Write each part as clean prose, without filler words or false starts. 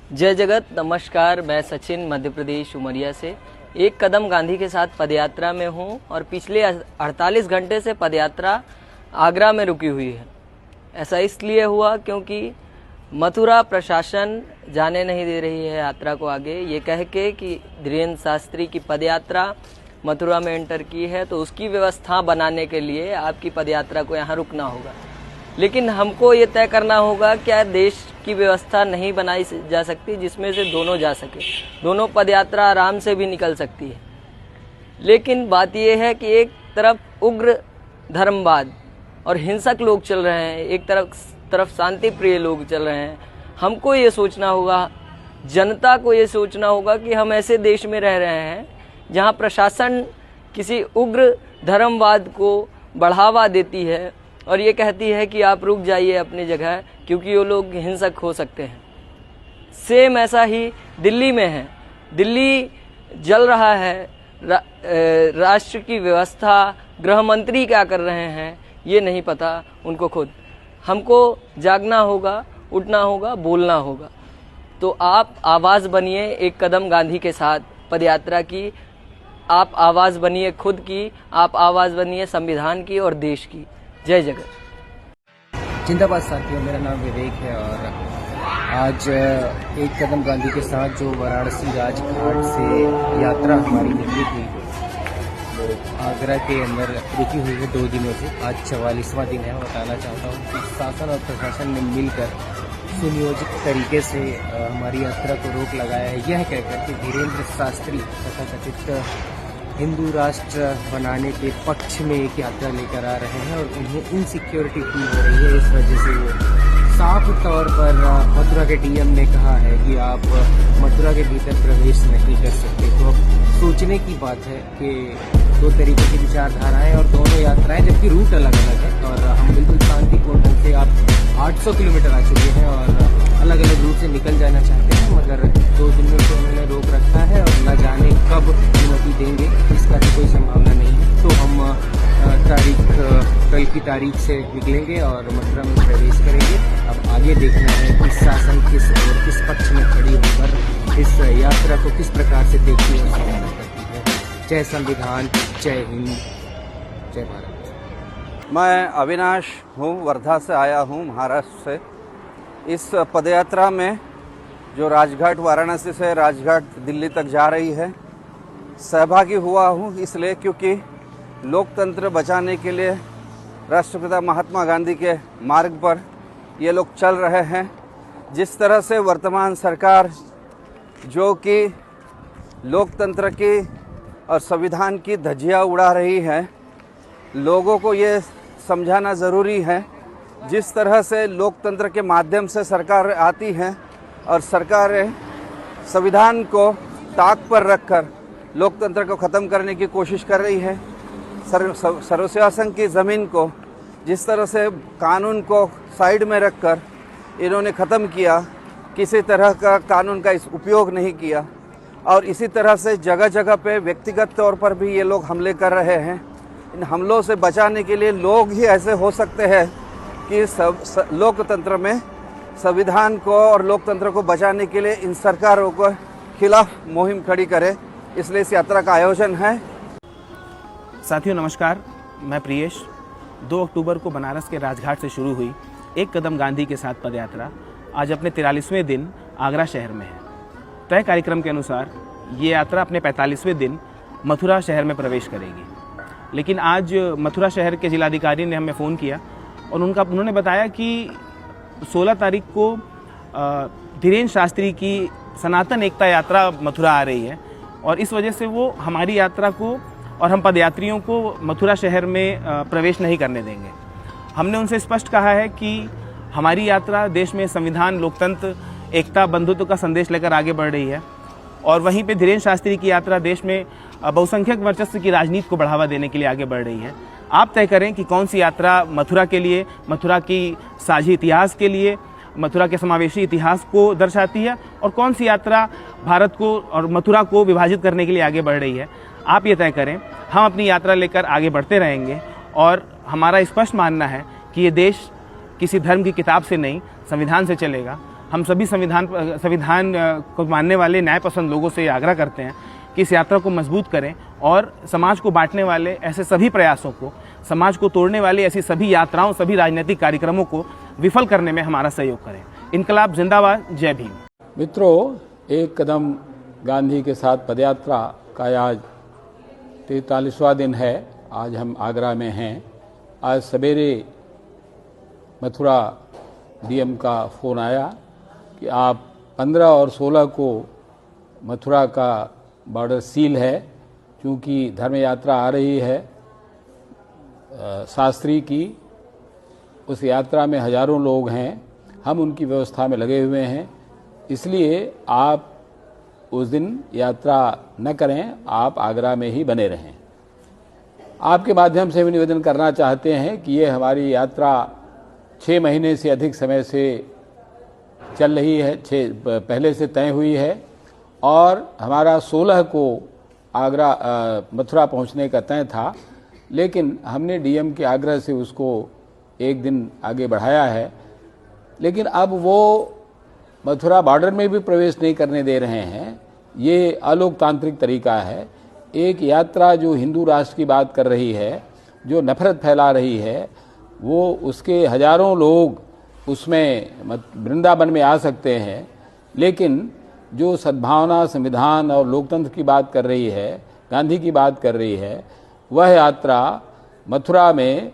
जय जगत, नमस्कार। मैं सचिन मध्य प्रदेश उमरिया से एक कदम गांधी के साथ पदयात्रा में हूं और पिछले 48 घंटे से पदयात्रा आगरा में रुकी हुई है। ऐसा इसलिए हुआ क्योंकि मथुरा प्रशासन जाने नहीं दे रही है यात्रा को आगे, ये कह के कि धीरेन्द्र शास्त्री की पदयात्रा मथुरा में एंटर की है तो उसकी व्यवस्था बनाने के लिए आपकी पदयात्रा को यहाँ रुकना होगा। लेकिन हमको ये तय करना होगा क्या देश की व्यवस्था नहीं बनाई जा सकती जिसमें से दोनों जा सके, दोनों पदयात्रा आराम से भी निकल सकती है। लेकिन बात यह है कि एक तरफ उग्र धर्मवाद और हिंसक लोग चल रहे हैं, एक तरफ शांति प्रिय लोग चल रहे हैं। हमको ये सोचना होगा, जनता को ये सोचना होगा कि हम ऐसे देश में रह रहे हैं जहां प्रशासन किसी उग्र धर्मवाद को बढ़ावा देती है और ये कहती है कि आप रुक जाइए अपनी जगह क्योंकि वो लोग हिंसक हो सकते हैं। सेम ऐसा ही दिल्ली में है। दिल्ली जल रहा है, राष्ट्र की व्यवस्था, गृह मंत्री क्या कर रहे हैं ये नहीं पता उनको खुद। हमको जागना होगा, उठना होगा, बोलना होगा। तो आप आवाज़ बनिए एक कदम गांधी के साथ पदयात्रा की, आप आवाज़ बनिए खुद की, आप आवाज़ बनिए संविधान की और देश की। जय जगत। जिंदाबाद साथियों, मेरा नाम विवेक है और आज एक कदम गांधी के साथ जो वाराणसी राजघाट से यात्रा हमारी निकली थी वो आगरा के अंदर रुकी हुई है 2 दिनों से। आज 44वां दिन है। बताना चाहता हूँ कि शासन और प्रशासन ने मिलकर सुनियोजित तरीके से हमारी यात्रा को रोक लगाया है, यह कहकर कि धीरेन्द्र शास्त्री तथा कथित हिंदू राष्ट्र बनाने के पक्ष में एक यात्रा लेकर आ रहे हैं और उन्हें इनसिक्योरिटी फील हो रही है। इस वजह से वो साफ तौर पर मथुरा के डीएम ने कहा है कि आप मथुरा के भीतर प्रवेश नहीं कर सकते। तो अब सोचने की बात है कि 2 तरीके की विचारधाराएं और दोनों यात्राएं, जबकि रूट अलग अलग है और हम बिल्कुल शांतिपूर्ण ढंग से आप 800 किलोमीटर आ चुके हैं और अलग अलग रूट से निकल जाना चाहते हैं, मगर 2 दिन में तो उन्होंने रोक रखा है और न जाने कब अनुमति देंगे इसका तो कोई संभावना नहीं है। तो हम कल की तारीख से निकलेंगे और मथुरा में प्रवेश करेंगे। अब आगे देखना है कि शासन किस पक्ष में खड़ी होकर इस यात्रा को किस प्रकार से देखती और संचालन करती है। जय संविधान, जय हिंद, जय भारत। मैं अविनाश हूँ, वर्धा से आया हूँ, महाराष्ट्र से। इस पदयात्रा में जो राजघाट वाराणसी से राजघाट दिल्ली तक जा रही है, सहभागी हुआ हूँ इसलिए क्योंकि लोकतंत्र बचाने के लिए राष्ट्रपिता महात्मा गांधी के मार्ग पर ये लोग चल रहे हैं। जिस तरह से वर्तमान सरकार जो कि लोकतंत्र की और संविधान की धज्जियाँ उड़ा रही है, लोगों को ये समझाना ज़रूरी है। जिस तरह से लोकतंत्र के माध्यम से सरकार आती है और सरकारें संविधान को ताक पर रखकर लोकतंत्र को ख़त्म करने की कोशिश कर रही है। सर्वशासन की ज़मीन को जिस तरह से कानून को साइड में रखकर इन्होंने ख़त्म किया, किसी तरह का कानून का उपयोग नहीं किया और इसी तरह से जगह जगह पे व्यक्तिगत तौर पर भी ये लोग हमले कर रहे हैं। इन हमलों से बचाने के लिए लोग ही ऐसे हो सकते हैं कि लोकतंत्र में संविधान को और लोकतंत्र को बचाने के लिए इन सरकारों को खिलाफ मुहिम खड़ी करे, इसलिए इस यात्रा का आयोजन है। साथियों नमस्कार, मैं प्रियेश। 2 अक्टूबर को बनारस के राजघाट से शुरू हुई एक कदम गांधी के साथ पदयात्रा आज अपने 43वें दिन आगरा शहर में है। तय कार्यक्रम के अनुसार ये यात्रा अपने 45वें दिन मथुरा शहर में प्रवेश करेगी। लेकिन आज मथुरा शहर के जिलाधिकारी ने हमें फ़ोन किया और उन्होंने बताया कि 16 तारीख को धीरेन्द्र शास्त्री की सनातन एकता यात्रा मथुरा आ रही है और इस वजह से वो हमारी यात्रा को और हम पदयात्रियों को मथुरा शहर में प्रवेश नहीं करने देंगे। हमने उनसे स्पष्ट कहा है कि हमारी यात्रा देश में संविधान, लोकतंत्र, एकता, बंधुत्व का संदेश लेकर आगे बढ़ रही है और वहीं पे धीरेन्द्र शास्त्री की यात्रा देश में बहुसंख्यक वर्चस्व की राजनीति को बढ़ावा देने के लिए आगे बढ़ रही है। आप तय करें कि कौन सी यात्रा मथुरा के लिए, मथुरा की साझी इतिहास के लिए, मथुरा के समावेशी इतिहास को दर्शाती है और कौन सी यात्रा भारत को और मथुरा को विभाजित करने के लिए आगे बढ़ रही है। आप ये तय करें। हम अपनी यात्रा लेकर आगे बढ़ते रहेंगे और हमारा स्पष्ट मानना है कि ये देश किसी धर्म की किताब से नहीं, संविधान से चलेगा। हम सभी संविधान को मानने वाले न्याय पसंद लोगों से आग्रह करते हैं कि इस यात्रा को मजबूत करें और समाज को बांटने वाले ऐसे सभी प्रयासों को, समाज को तोड़ने वाली ऐसी सभी यात्राओं, सभी राजनीतिक कार्यक्रमों को विफल करने में हमारा सहयोग करें। इनकलाब जिंदाबाद, जय भीम। मित्रों, एक कदम गांधी के साथ पदयात्रा का आज 43वां दिन है। आज हम आगरा में हैं। आज सवेरे मथुरा डीएम का फ़ोन आया कि आप 15 और 16 को मथुरा का बॉर्डर सील है, क्योंकि धर्म यात्रा आ रही है शास्त्री की। उस यात्रा में हजारों लोग हैं, हम उनकी व्यवस्था में लगे हुए हैं, इसलिए आप उस दिन यात्रा न करें, आप आगरा में ही बने रहें। आपके माध्यम से भी निवेदन करना चाहते हैं कि ये हमारी यात्रा 6 महीने से अधिक समय से चल रही है, पहले से तय हुई है और हमारा 16 को आगरा मथुरा पहुंचने का तय था, लेकिन हमने डीएम के आग्रह से उसको एक दिन आगे बढ़ाया है। लेकिन अब वो मथुरा बॉर्डर में भी प्रवेश नहीं करने दे रहे हैं। ये अलोकतांत्रिक तरीका है। एक यात्रा जो हिंदू राष्ट्र की बात कर रही है, जो नफरत फैला रही है, वो उसके हजारों लोग उसमें वृंदावन में आ सकते हैं, लेकिन जो सद्भावना, संविधान और लोकतंत्र की बात कर रही है, गांधी की बात कर रही है, वह यात्रा मथुरा में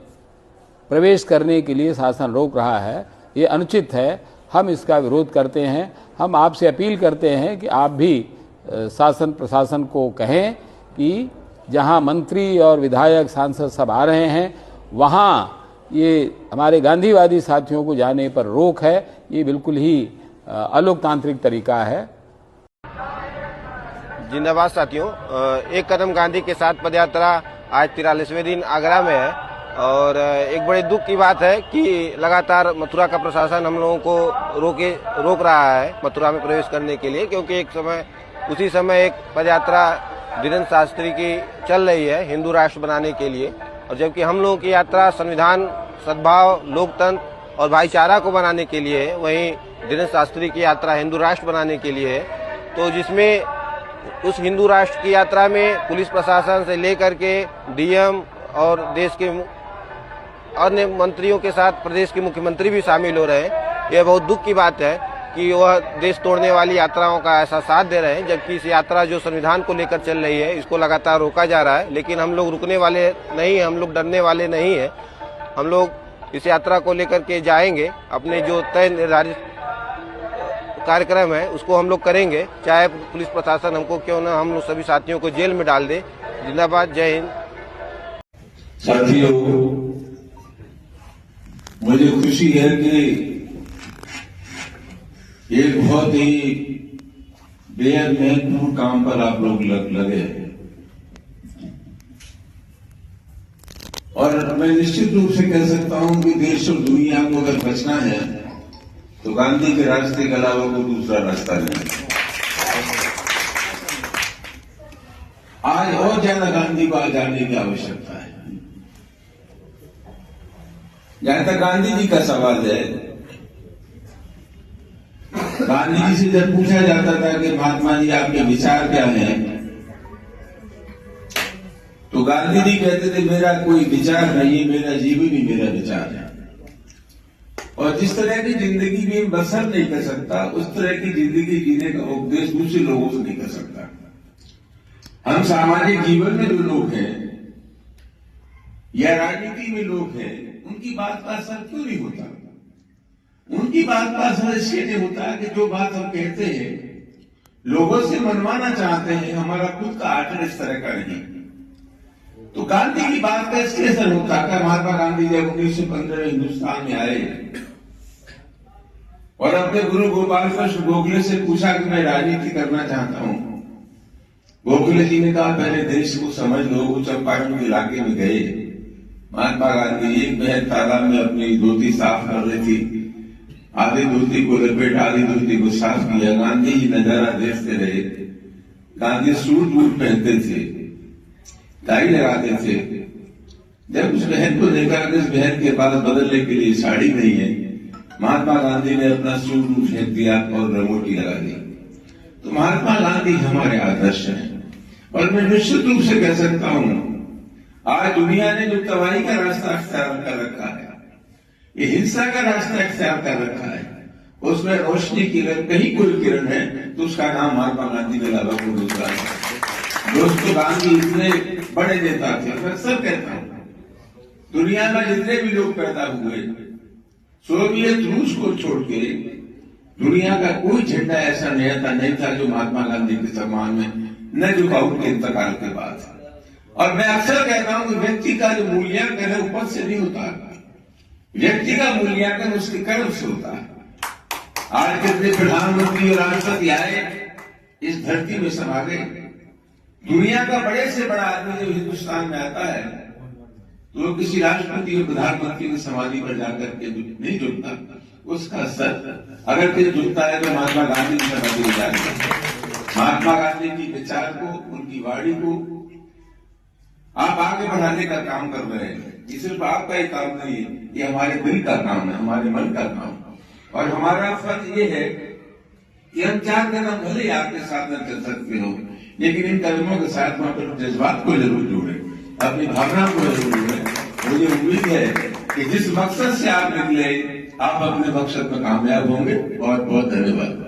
प्रवेश करने के लिए शासन रोक रहा है। ये अनुचित है, हम इसका विरोध करते हैं। हम आपसे अपील करते हैं कि आप भी शासन प्रशासन को कहें कि जहां मंत्री और विधायक, सांसद सब आ रहे हैं, वहां ये हमारे गांधीवादी साथियों को जाने पर रोक है। ये बिल्कुल ही अलोकतांत्रिक तरीका है। जिंदाबाद साथियों, एक कदम गांधी के साथ पदयात्रा आज 43वें दिन आगरा में है और एक बड़े दुख की बात है कि लगातार मथुरा का प्रशासन हम लोगों को रोक रहा है मथुरा में प्रवेश करने के लिए, क्योंकि उसी समय एक पदयात्रा धीरेन्द्र शास्त्री की चल रही है हिंदू राष्ट्र बनाने के लिए, और जबकि हम लोगों की यात्रा संविधान, सद्भाव, लोकतंत्र और भाईचारा को बनाने के लिए है, वहीं धीरेन्द्र शास्त्री की यात्रा हिंदू राष्ट्र बनाने के लिए है। तो जिसमें उस हिंदू राष्ट्र की यात्रा में पुलिस प्रशासन से लेकर के डीएम और देश के अन्य मंत्रियों के साथ प्रदेश के मुख्यमंत्री भी शामिल हो रहे हैं। यह बहुत दुख की बात है कि वह देश तोड़ने वाली यात्राओं का ऐसा साथ दे रहे हैं, जबकि इस यात्रा जो संविधान को लेकर चल रही है, इसको लगातार रोका जा रहा है। लेकिन हम लोग रुकने वाले नहीं हैं, हम लोग डरने वाले नहीं हैं। हम लोग इस यात्रा को लेकर के जाएंगे, अपने जो तय निर्धारित कार्यक्रम है उसको हम लोग करेंगे, चाहे पुलिस प्रशासन हमको क्यों ना हम लोग सभी साथियों को जेल में डाल दे। जिंदाबाद, जय हिंद। साथियों, मुझे खुशी है कि एक बहुत ही बेहद महत्वपूर्ण काम पर आप लोग लगे हैं और मैं निश्चित रूप से कह सकता हूं कि देश और दुनिया को अगर बचना है तो गांधी के रास्ते के अलावा कोई दूसरा रास्ता नहीं। आज और ज्यादा गांधी को जाने की आवश्यकता है। जहां तक गांधी जी का सवाल है, गांधी जी से जब पूछा जाता था कि महात्मा जी आपके विचार क्या हैं, तो गांधी जी कहते थे मेरा कोई विचार नहीं, मेरा जीवन ही मेरा विचार है। और जिस तरह की जिंदगी में बसर नहीं कर सकता, उस तरह की जिंदगी जीने का उपदेश दूसरे लोगों से नहीं कर सकता। हम सामाजिक जीवन में जो लोग हैं या राजनीति में लोग हैं, उनकी बात का असर क्यों नहीं होता? उनकी बात का असर इसलिए नहीं होता कि जो बात हम कहते हैं लोगों से मनवाना चाहते हैं, हमारा खुद का आचरण इस तरह का नहीं। तो गांधी की बात का इसलिए असर होता है। महात्मा गांधी जब 1915 में हिंदुस्तान में आए और अपने गुरु गोपाल कृष्ण गोखले से पूछा कि मैं राजनीति करना चाहता हूं, गोखले जी ने कहा पहले देश को समझ लो। वो चंपारण के इलाके में गए। महात्मा गांधी एक बहन तालाब में अपनी धोती साफ कर रही थी, आधी धोती को लपेट, आधी धोती को साफ किया। गांधी जी नजारा देखते रहे। गांधी सूट वूट पहनते थे, टाई लगाते थे। जब उस बहन को देखा कि इस बहन के पास बदलने के लिए साड़ी नहीं है, महात्मा गांधी ने अपना सूट फेंक दिया और रंगोटी लगा दी। तो महात्मा गांधी हमारे आदर्श हैं। और मैं निश्चित रूप से कह सकता हूं, आज दुनिया ने जो तबाही का रास्ता अख्तियार कर रखा है, ये हिंसा का रास्ता अख्तियार कर रखा है, उसमें रोशनी की अगर कहीं कोई किरण है तो उसका नाम महात्मा गांधी के अलावा कोई दूसरा है। दोस्तों, गांधी इतने बड़े नेता थे। मैं अक्सर कहता हूं, दुनिया में जितने भी लोग पैदा हुए, सोवियत रूस को छोड़ के दुनिया का कोई झंडा ऐसा नहीं था जो महात्मा गांधी के सम्मान में न झुका उनके इंतकाल के बाद। और मैं अक्सर कहता हूं कि व्यक्ति का जो मूल्यांकन है ऊपर से नहीं होता, व्यक्ति का मूल्यांकन उसके कर्म से होता है। आज कितने प्रधानमंत्री और राष्ट्रपति आए, इस धरती में समा गए। दुनिया का बड़े से बड़ा आदमी जब हिंदुस्तान में आता है तो किसी राष्ट्रपति और प्रधानमंत्री की समाधि पर जाकर के नहीं जुटता, उसका असर अगर कोई जुटता है तो महात्मा गांधी की समाधि में जाकर महात्मा गांधी की विचार को, उनकी वाणी को आप आगे बढ़ाने का काम कर रहे हैं। ये सिर्फ आपका ही काम नहीं है, ये हमारे दिल का काम है, हमारे मन का काम। और हमारा फर्ज ये है कि हम 4 कदम भले आपके साथ न चल सकते हो, लेकिन इन कदमों के साथ में अपने जज्बात को जरूर जोड़े, अपनी भावना को जरूर जोड़े। मुझे उम्मीद है कि जिस मकसद से आप निकले, आप अपने मकसद में कामयाब होंगे। बहुत बहुत धन्यवाद।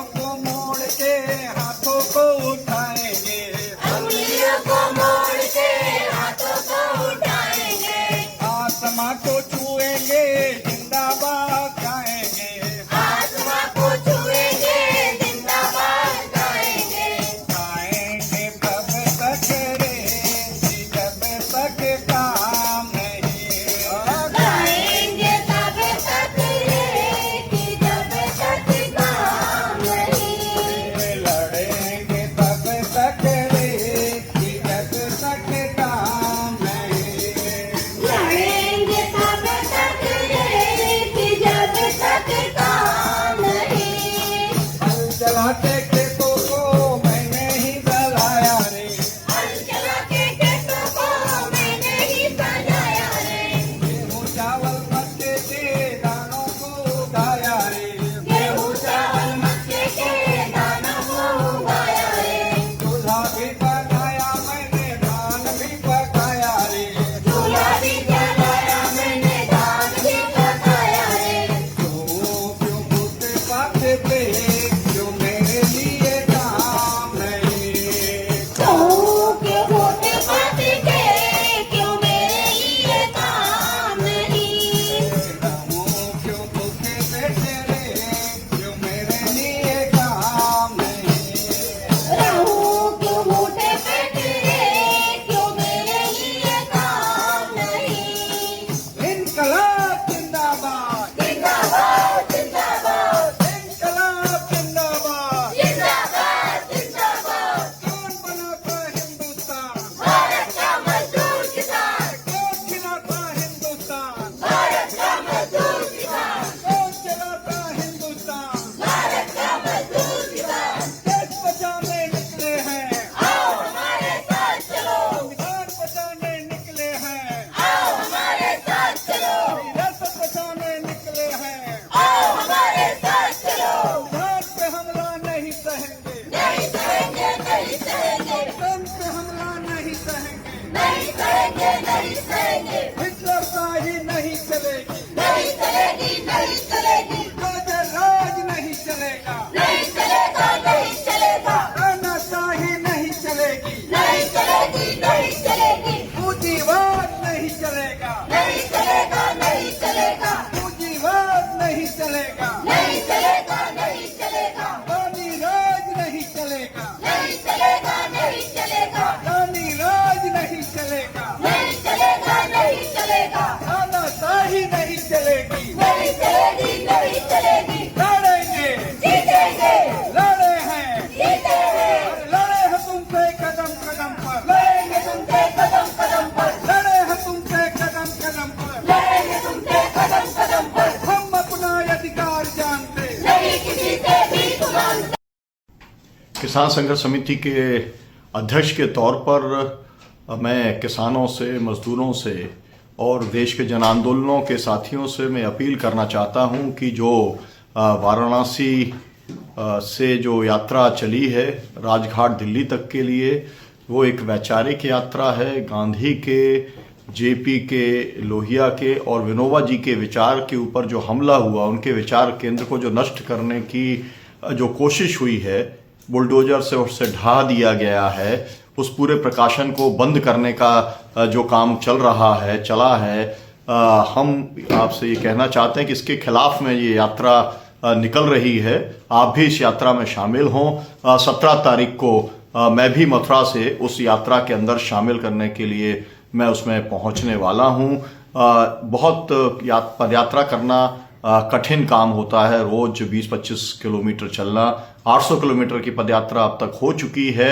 को मोड़ के किसान संघर्ष समिति के अध्यक्ष के तौर पर मैं किसानों से, मजदूरों से और देश के जन आंदोलनों के साथियों से मैं अपील करना चाहता हूं कि जो वाराणसी से जो यात्रा चली है राजघाट दिल्ली तक के लिए, वो एक वैचारिक यात्रा है। गांधी के, जेपी के, लोहिया के और विनोबा जी के विचार के ऊपर जो हमला हुआ, उनके विचार केंद्र को जो नष्ट करने की जो कोशिश हुई है, बुलडोजर से उससे ढहा दिया गया है, उस पूरे प्रकाशन को बंद करने का जो काम चला है, हम आपसे ये कहना चाहते हैं कि इसके खिलाफ में ये यात्रा निकल रही है। आप भी इस यात्रा में शामिल हों। 17 तारीख को मैं भी मथुरा से उस यात्रा के अंदर शामिल करने के लिए मैं उसमें पहुंचने वाला हूं। बहुत पदयात्रा करना कठिन काम होता है, रोज 20-25 किलोमीटर चलना। 800 किलोमीटर की पदयात्रा अब तक हो चुकी है।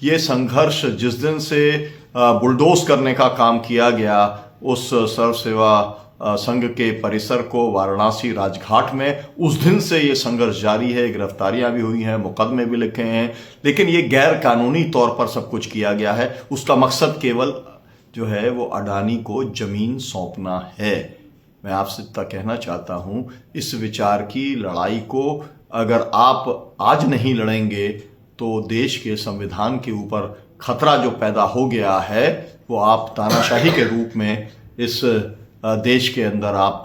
ये संघर्ष जिस दिन से बुलडोज करने का काम किया गया, उस सर्व सेवा संघ के परिसर को वाराणसी राजघाट में, उस दिन से ये संघर्ष जारी है। गिरफ्तारियां भी हुई हैं, मुकदमे भी लिखे हैं, लेकिन ये गैर कानूनी तौर पर सब कुछ किया गया है। उसका मकसद केवल जो है वो अडानी को जमीन सौंपना है। मैं आपसे इतना कहना चाहता हूं, इस विचार की लड़ाई को अगर आप आज नहीं लड़ेंगे तो देश के संविधान के ऊपर खतरा जो पैदा हो गया है, वो आप तानाशाही के रूप में इस देश के अंदर आप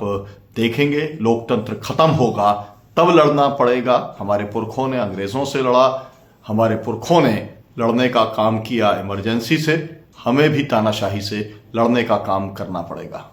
देखेंगे। लोकतंत्र खत्म होगा, तब लड़ना पड़ेगा। हमारे पुरखों ने अंग्रेजों से लड़ा, हमारे पुरखों ने लड़ने का काम किया इमरजेंसी से, हमें भी तानाशाही से लड़ने का काम करना पड़ेगा।